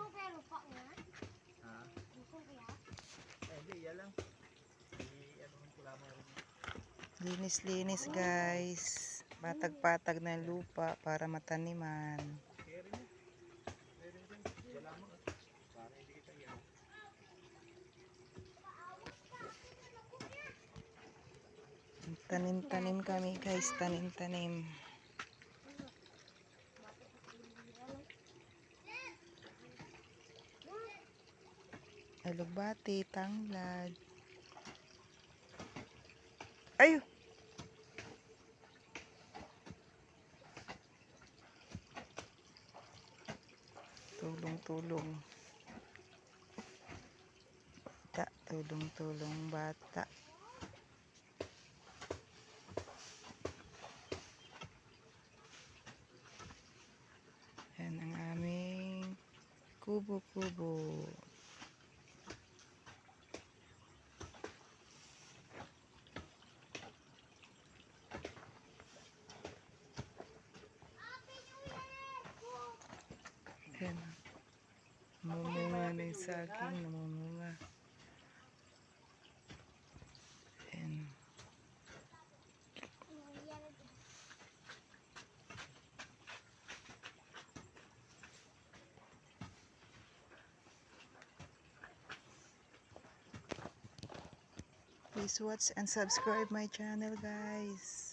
kaya lupa nga? Ha? Lusong kaya? Hindi, yan lang. Ano ko lamang rin. Linis-linis guys. Patag-patag na lupa para mataniman. Kaya rin yan. Kaya rin dyan. Yan lamang. Para hindi kita yan. Tanim-tanim kami guys. Tanim-tanim. Alugbati, tanglad. Ayun! Tulong-tulong. Bata, tulong-tulong bata. Yan ang aming kubo-kubo. Yan. Namumunga na yung saging. Namumunga. Yan. Please watch and subscribe my channel guys.